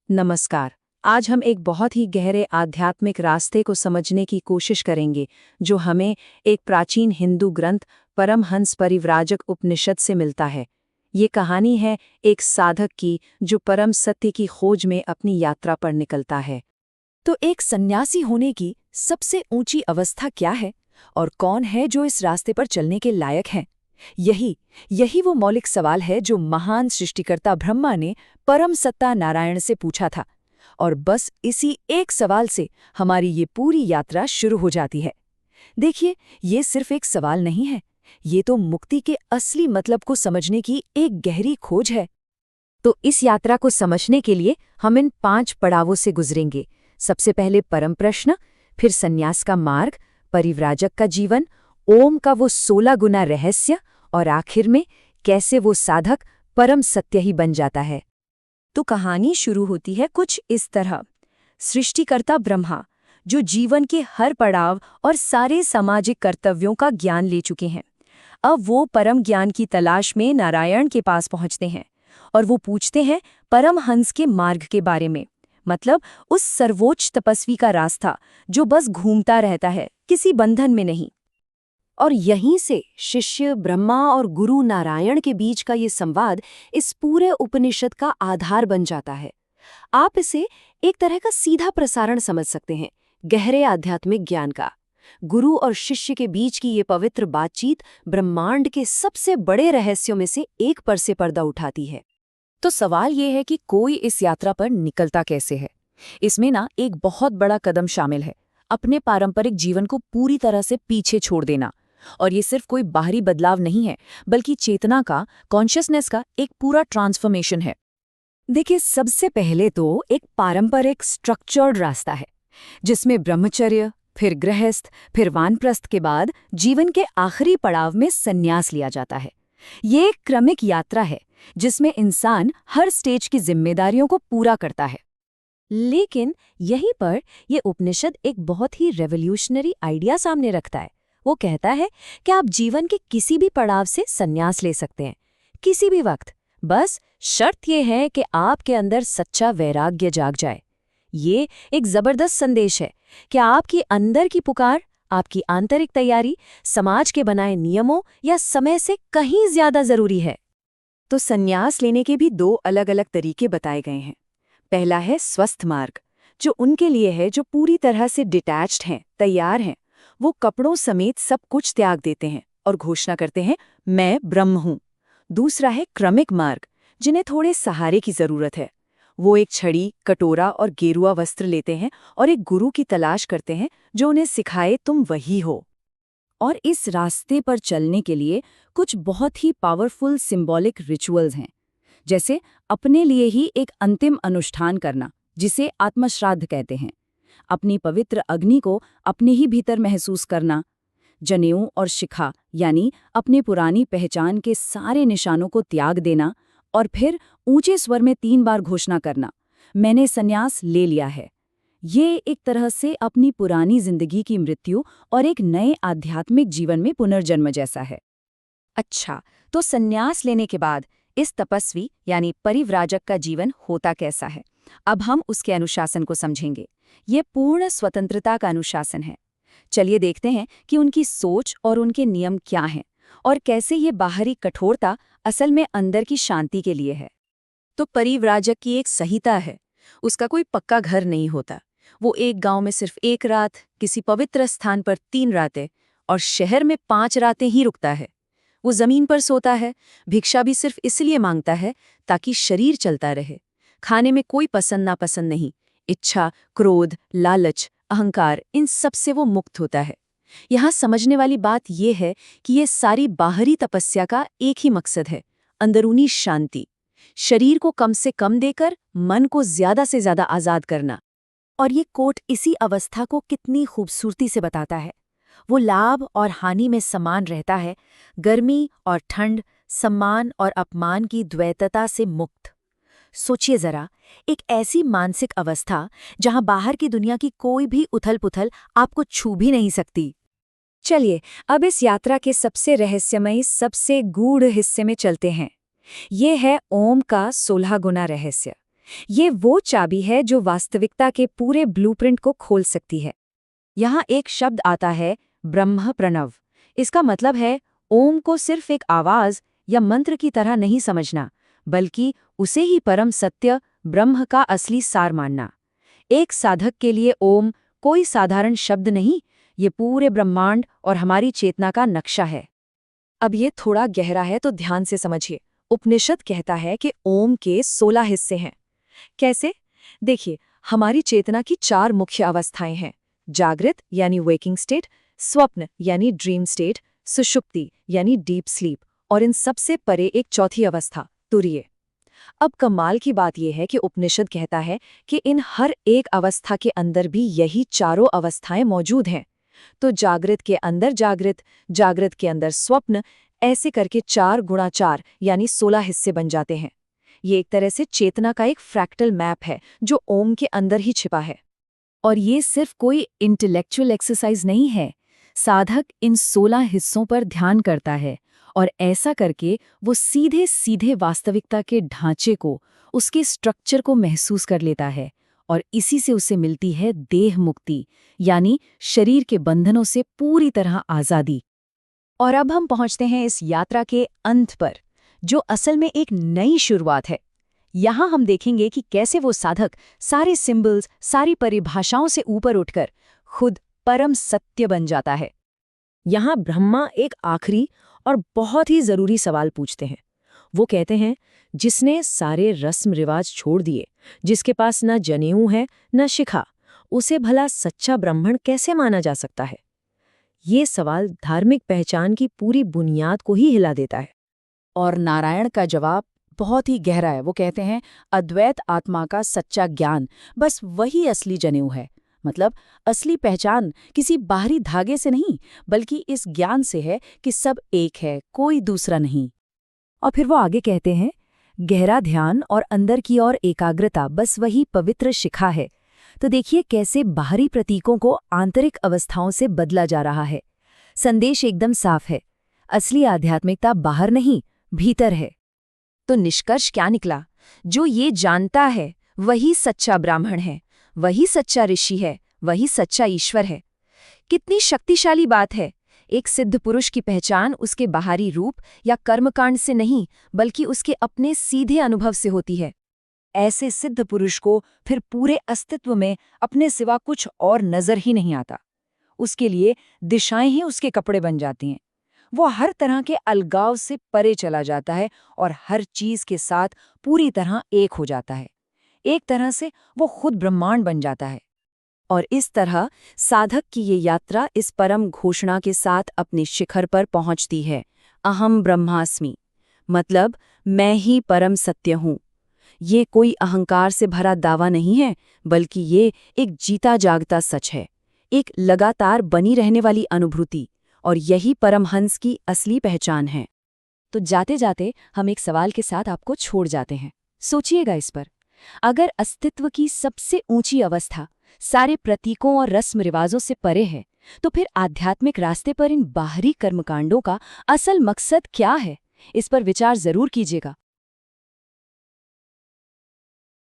नमस्कार। आज हम एक बहुत ही गहरे आध्यात्मिक रास्ते को समझने की कोशिश करेंगे जो हमें एक प्राचीन हिंदू ग्रंथ परमहंस परिव्राजक उपनिषद से मिलता है। ये कहानी है एक साधक की जो परम सत्य की खोज में अपनी यात्रा पर निकलता है। तो एक सन्यासी होने की सबसे ऊंची अवस्था क्या है और कौन है जो इस रास्ते पर चलने के लायक हैं? यही यही वो मौलिक सवाल है जो महान सृष्टिकर्ता ब्रह्मा ने परम सत्ता नारायण से पूछा था। और बस इसी एक सवाल से हमारी ये पूरी यात्रा शुरू हो जाती है। देखिए, ये सिर्फ एक सवाल नहीं है, ये तो मुक्ति के असली मतलब को समझने की एक गहरी खोज है। तो इस यात्रा को समझने के लिए हम इन 5 पड़ावों से गुजरेंगे। सबसे पहले परम प्रश्न, फिर सन्यास का मार्ग, परिव्राजक का जीवन, ओम का वो 16 गुना रहस्य और आखिर में कैसे वो साधक परम सत्य ही बन जाता है। तो कहानी शुरू होती है कुछ इस तरह। सृष्टिकर्ता ब्रह्मा, जो जीवन के हर पड़ाव और सारे सामाजिक कर्तव्यों का ज्ञान ले चुके हैं, अब वो परम ज्ञान की तलाश में नारायण के पास पहुंचते हैं और वो पूछते हैं परमहंस के मार्ग के बारे में, मतलब उस सर्वोच्च तपस्वी का रास्ता जो बस घूमता रहता है, किसी बंधन में नहीं। और यहीं से शिष्य ब्रह्मा और गुरु नारायण के बीच का ये संवाद इस पूरे उपनिषद का आधार बन जाता है। आप इसे एक तरह का सीधा प्रसारण समझ सकते हैं, गहरे आध्यात्मिक ज्ञान का। गुरु और शिष्य के बीच की ये पवित्र बातचीत ब्रह्मांड के सबसे बड़े रहस्यों में से एक पर से पर्दा उठाती है। तो सवाल ये है कि कोई इस यात्रा पर निकलता कैसे है? इसमें ना एक बहुत बड़ा कदम शामिल है, अपने पारंपरिक जीवन को पूरी तरह से पीछे छोड़ देना। और ये सिर्फ कोई बाहरी बदलाव नहीं है, बल्कि चेतना का, कॉन्शियसनेस का एक पूरा ट्रांसफॉर्मेशन है। देखिए, सबसे पहले तो एक पारंपरिक स्ट्रक्चर्ड रास्ता है, जिसमें ब्रह्मचर्य, फिर गृहस्थ, फिर वानप्रस्थ के बाद जीवन के आखिरी पड़ाव में संन्यास लिया जाता है। ये एक क्रमिक यात्रा है जिसमें इंसान हर स्टेज की जिम्मेदारियों को पूरा करता है। लेकिन यहीं पर यह उपनिषद एक बहुत ही रेवोल्यूशनरी आइडिया सामने रखता है। वो कहता है कि आप जीवन के किसी भी पड़ाव से संन्यास ले सकते हैं, किसी भी वक्त। बस शर्त यह है कि आपके अंदर सच्चा वैराग्य जाग जाए। ये एक जबरदस्त संदेश है कि आपकी अंदर की पुकार, आपकी आंतरिक तैयारी समाज के बनाए नियमों या समय से कहीं ज्यादा जरूरी है। तो संन्यास लेने के भी 2 अलग-अलग तरीके बताए गए हैं। पहला है स्वस्थ मार्ग, जो उनके लिए है जो पूरी तरह से डिटैच्ड हैं, तैयार हैं। वो कपड़ों समेत सब कुछ त्याग देते हैं और घोषणा करते हैं, मैं ब्रह्म हूं। दूसरा है क्रमिक मार्ग, जिन्हें थोड़े सहारे की जरूरत है। वो एक छड़ी, कटोरा और गेरुआ वस्त्र लेते हैं और एक गुरु की तलाश करते हैं जो उन्हें सिखाए तुम वही हो। और इस रास्ते पर चलने के लिए कुछ बहुत ही पावरफुल सिंबॉलिक रिचुअल्स हैं, जैसे अपने लिए ही एक अंतिम अनुष्ठान करना, जिसे आत्मश्राद्ध कहते हैं, अपनी पवित्र अग्नि को अपने ही भीतर महसूस करना, जनेऊ और शिखा यानी अपने पुरानी पहचान के सारे निशानों को त्याग देना, और फिर ऊंचे स्वर में 3 बार घोषणा करना, मैंने संन्यास ले लिया है। ये एक तरह से अपनी पुरानी जिंदगी की मृत्यु और एक नए आध्यात्मिक जीवन में पुनर्जन्म जैसा है। अच्छा, तो संन्यास लेने के बाद इस तपस्वी यानी परिव्राजक का जीवन होता कैसा है? अब हम उसके अनुशासन को समझेंगे। ये पूर्ण स्वतंत्रता का अनुशासन है। चलिए देखते हैं कि उनकी सोच और उनके नियम क्या हैं और कैसे ये बाहरी कठोरता असल में अंदर की शांति के लिए है। तो परिव्राजक की एक संहिता है। उसका कोई पक्का घर नहीं होता। वो एक गांव में सिर्फ 1 रात, किसी पवित्र स्थान पर 3 रातें और शहर में 5 रातें ही रुकता है। वो जमीन पर सोता है, भिक्षा भी सिर्फ इसलिए मांगता है ताकि शरीर चलता रहे। खाने में कोई पसंद नापसंद नहीं। इच्छा, क्रोध, लालच, अहंकार, इन सब से वो मुक्त होता है। यहाँ समझने वाली बात यह है कि ये सारी बाहरी तपस्या का एक ही मकसद है, अंदरूनी शांति। शरीर को कम से कम देकर मन को ज्यादा से ज्यादा आजाद करना। और ये कोट इसी अवस्था को कितनी खूबसूरती से बताता है। वो लाभ और हानि में समान रहता है, गर्मी और ठंड, सम्मान और अपमान की द्वैतता से मुक्त। सोचिए जरा, एक ऐसी मानसिक अवस्था जहां बाहर की दुनिया की कोई भी उथल-पुथल आपको छू भी नहीं सकती। चलिए, अब इस यात्रा के सबसे रहस्यमयी, सबसे गूढ़ हिस्से में चलते हैं। ये है ओम का 16 गुना रहस्य। ये वो चाबी है जो वास्तविकता के पूरे ब्लूप्रिंट को खोल सकती है। यहाँ एक शब्द आता है, ब्रह्म प्रणव। इसका मतलब है ओम को सिर्फ एक आवाज या मंत्र की तरह नहीं समझना, बल्कि उसे ही परम सत्य ब्रह्म का असली सार मानना। एक साधक के लिए ओम कोई साधारण शब्द नहीं, ये पूरे ब्रह्मांड और हमारी चेतना का नक्शा है। अब ये थोड़ा गहरा है तो ध्यान से समझिए। उपनिषद कहता है कि ओम के 16 हिस्से हैं। कैसे? देखिए, हमारी चेतना की 4 मुख्य अवस्थाएं हैं। जागृत यानी वेकिंग स्टेट, स्वप्न यानी ड्रीम स्टेट, सुषुप्ति यानी डीप स्लीप, और इन सबसे परे एक चौथी अवस्था, तुरीय। अब कमाल की बात यह है कि उपनिषद कहता है कि इन हर एक अवस्था के अंदर भी यही चारों अवस्थाएं मौजूद हैं। तो जागृत के अंदर जागृत, जागृत के अंदर स्वप्न, ऐसे करके 4 गुणा 4 यानी 16 हिस्से बन जाते हैं। ये एक तरह से चेतना का एक फ्रैक्टल मैप है जो ओम के अंदर ही छिपा है। और ये सिर्फ कोई इंटेलेक्चुअल एक्सरसाइज नहीं है। साधक इन 16 हिस्सों पर ध्यान करता है और ऐसा करके वो सीधे सीधे वास्तविकता के ढांचे को, उसके स्ट्रक्चर को महसूस कर लेता है, और इसी से उसे मिलती है देह मुक्ति, यानी शरीर के बंधनों से पूरी तरह आज़ादी। और अब हम पहुंचते हैं इस यात्रा के अंत पर, जो असल में एक नई शुरुआत है। यहाँ हम देखेंगे कि कैसे वो साधक सारे सिंबल्स, सारी परिभाषाओं से ऊपर उठकर खुद परम सत्य बन जाता है। यहाँ ब्रह्मा एक आखिरी और बहुत ही जरूरी सवाल पूछते हैं। वो कहते हैं, जिसने सारे रस्म रिवाज छोड़ दिए, जिसके पास न जनेऊ है न शिखा, उसे भला सच्चा ब्राह्मण कैसे माना जा सकता है? ये सवाल धार्मिक पहचान की पूरी बुनियाद को ही हिला देता है। और नारायण का जवाब बहुत ही गहरा है। वो कहते हैं, अद्वैत आत्मा का सच्चा ज्ञान, बस वही असली जनेऊ है। मतलब असली पहचान किसी बाहरी धागे से नहीं, बल्कि इस ज्ञान से है कि सब एक है, कोई दूसरा नहीं। और फिर वो आगे कहते हैं, गहरा ध्यान और अंदर की ओर एकाग्रता, बस वही पवित्र शिखा है। तो देखिए कैसे बाहरी प्रतीकों को आंतरिक अवस्थाओं से बदला जा रहा है। संदेश एकदम साफ है, असली आध्यात्मिकता बाहर नहीं, भीतर है। तो निष्कर्ष क्या निकला? जो ये जानता है वही सच्चा ब्राह्मण है, वही सच्चा ऋषि है, वही सच्चा ईश्वर है। कितनी शक्तिशाली बात है! एक सिद्ध पुरुष की पहचान उसके बाहरी रूप या कर्मकांड से नहीं, बल्कि उसके अपने सीधे अनुभव से होती है। ऐसे सिद्ध पुरुष को फिर पूरे अस्तित्व में अपने सिवा कुछ और नजर ही नहीं आता। उसके लिए दिशाएं ही उसके कपड़े बन जाती हैं। वो हर तरह के अलगाव से परे चला जाता है और हर चीज के साथ पूरी तरह एक हो जाता है। एक तरह से वो खुद ब्रह्मांड बन जाता है। और इस तरह साधक की ये यात्रा इस परम घोषणा के साथ अपने शिखर पर पहुंचती है, अहम ब्रह्मास्मि, मतलब मैं ही परम सत्य हूँ। ये कोई अहंकार से भरा दावा नहीं है, बल्कि ये एक जीता जागता सच है, एक लगातार बनी रहने वाली अनुभूति, और यही परमहंस की असली पहचान है। तो जाते जाते हम एक सवाल के साथ आपको छोड़ जाते हैं। सोचिएगा इस पर। अगर अस्तित्व की सबसे ऊंची अवस्था सारे प्रतीकों और रस्म रिवाजों से परे है, तो फिर आध्यात्मिक रास्ते पर इन बाहरी कर्मकांडों का असल मकसद क्या है? इस पर विचार जरूर कीजिएगा।